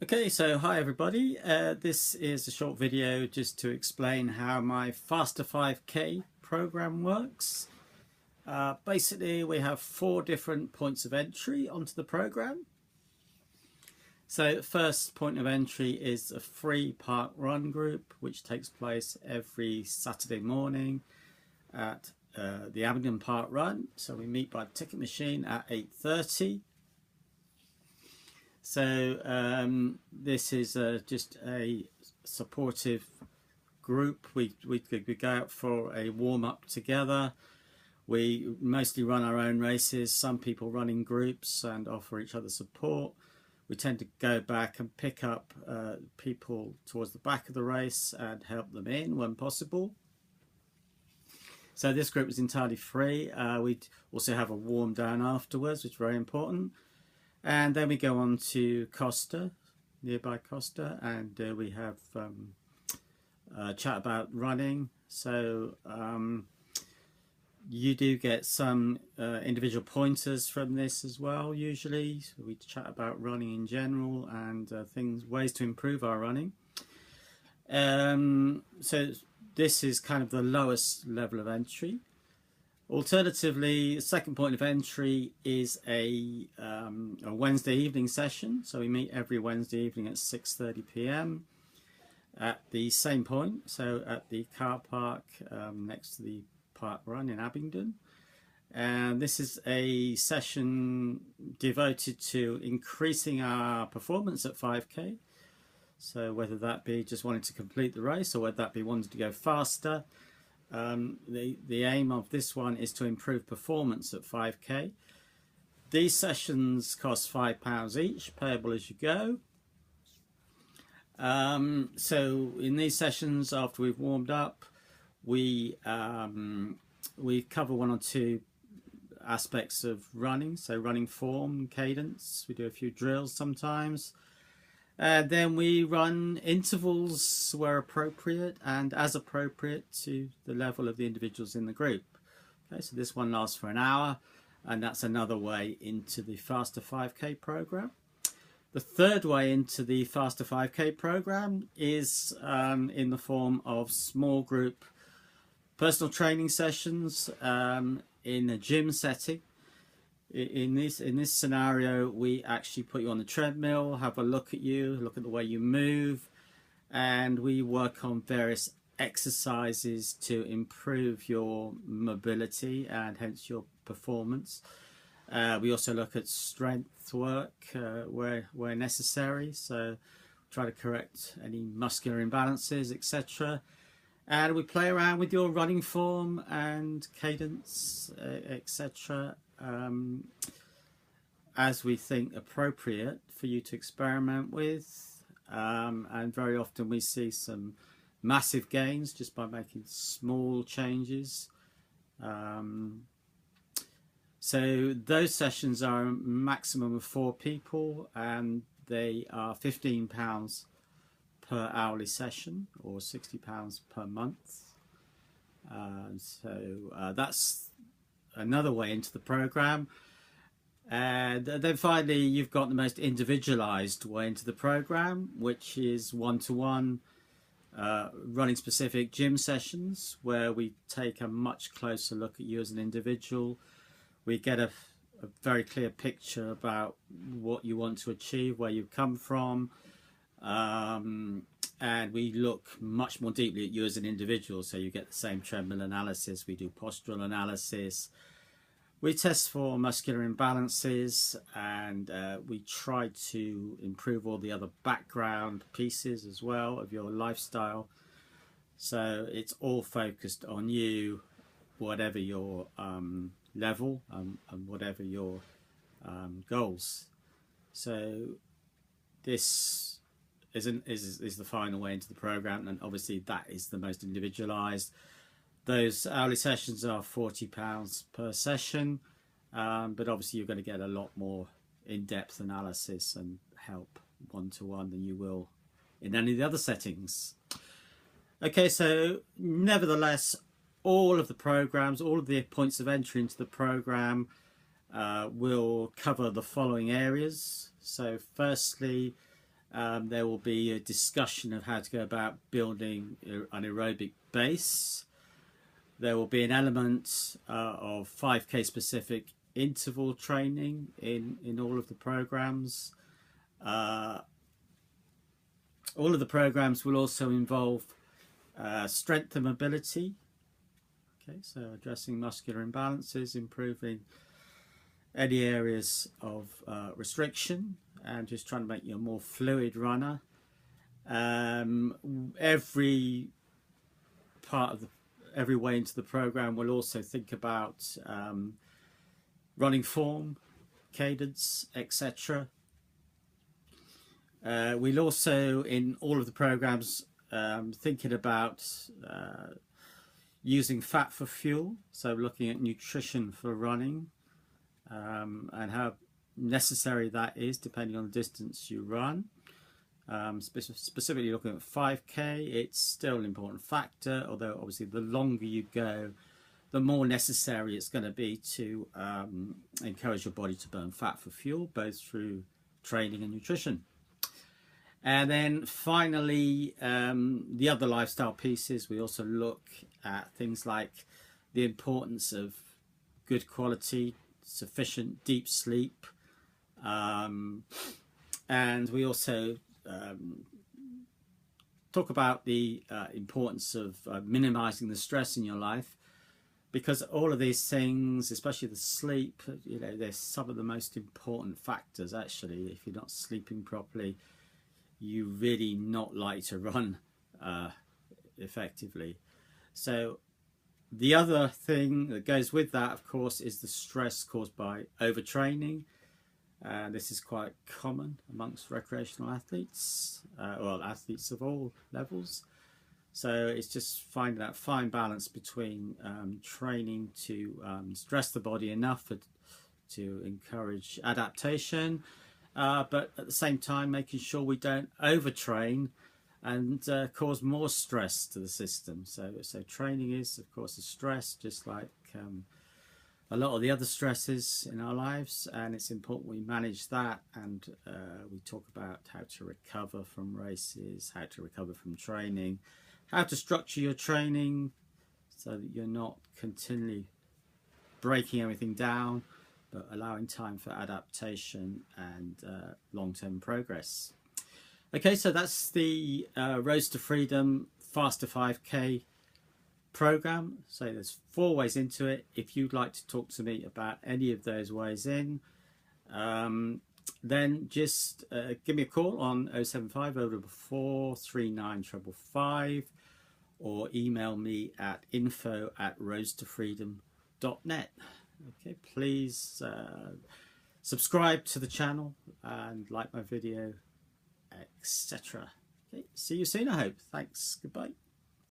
Okay, so hi everybody. This is a short video just to explain how my Faster 5K program works. Basically, we have 4 different points of entry onto the program. So first point of entry is a free park run group, which takes place every Saturday morning at the Abingdon Park Run. So we meet by the ticket machine at 8:30. So this is just a supportive group. We go out for a warm-up together. We mostly run our own races. Some people run in groups and offer each other support. We tend to go back and pick up people towards the back of the race and help them in when possible. So this group is entirely free. We also have a warm down afterwards, which is very important. And then we go on to Costa, nearby Costa, and we have a chat about running. So you do get some individual pointers from this as well. Usually we chat about running in general and ways to improve our running. So this is kind of the lowest level of entry. Alternatively, the second point of entry is a Wednesday evening session. So we meet every Wednesday evening at 6:30 p.m. at the same point, so at the car park next to the Park Run in Abingdon. And this is a session devoted to increasing our performance at 5K. So whether that be just wanting to complete the race or whether that be wanting to go faster. The aim of this one is to improve performance at 5K. These sessions cost £5 each, payable as you go. So in these sessions, after we've warmed up, we cover 1 or 2 aspects of running. So running form, cadence. We do a few drills sometimes. Then we run intervals where appropriate and as appropriate to the level of the individuals in the group. Okay, so this one lasts for an hour, and that's another way into the Faster 5K program. The third way into the Faster 5K program is in the form of small group personal training sessions in a gym setting. In this scenario, we actually put you on the treadmill, have a look at you, look at the way you move, and we work on various exercises to improve your mobility and hence your performance. We also look at strength work where necessary, so try to correct any muscular imbalances, etc. And we play around with your running form and cadence, etc. As we think appropriate for you to experiment with, and very often we see some massive gains just by making small changes. So those sessions are a maximum of 4 people, and they are £15 per hourly session or £60 per month. So that's another way into the program. And then finally, you've got the most individualized way into the program, which is one-to-one running specific gym sessions, where we take a much closer look at you as an individual. We get a very clear picture about what you want to achieve, where you've come from, and we look much more deeply at you as an individual. So you get the same treadmill analysis. We do postural analysis. We test for muscular imbalances, and we try to improve all the other background pieces as well of your lifestyle. So it's all focused on you, whatever your level and whatever your goals. So this is the final way into the program, and obviously that is the most individualized. Those hourly sessions are £40 per session, but obviously you're going to get a lot more in-depth analysis and help one-to-one than you will in any of the other settings. Okay, so nevertheless, all of the programs, all of the points of entry into the program will cover the following areas. So firstly, There will be a discussion of how to go about building an aerobic base. There will be an element of 5K specific interval training in all of the programs. All of the programs will also involve strength and mobility. Okay, so addressing muscular imbalances, improving any areas of restriction, and just trying to make you a more fluid runner. Every way into the program will also think about running form, cadence, etc. We'll also, in all of the programs, thinking about using fat for fuel, so looking at nutrition for running, and how necessary that is depending on the distance you run. Specifically looking at 5K, it's still an important factor, although obviously the longer you go, the more necessary it's going to be to encourage your body to burn fat for fuel, both through training and nutrition. And then finally, the other lifestyle pieces, we also look at things like the importance of good quality, sufficient deep sleep, and we also talk about the importance of minimizing the stress in your life, because all of these things, especially the sleep, you know, they're some of the most important factors actually. If you're not sleeping properly, you really not like to run effectively. So the other thing that goes with that, of course, is the stress caused by overtraining. This is quite common amongst recreational athletes, well, athletes of all levels. So it's just finding that fine balance between training to stress the body enough to encourage adaptation, but at the same time making sure we don't overtrain and cause more stress to the system. So training is, of course, a stress, just like a lot of the other stresses in our lives, and it's important we manage that, and we talk about how to recover from races, how to recover from training, how to structure your training so that you're not continually breaking everything down, but allowing time for adaptation and long-term progress. Okay, so that's the Roads to Freedom Faster 5K program. So there's 4 ways into it. If you'd like to talk to me about any of those ways in, then just give me a call on 075 044 39555, or email me at info@roadstofreedom.net. Okay, please subscribe to the channel and like my video, etc. Okay, see you soon, I hope. Thanks, goodbye.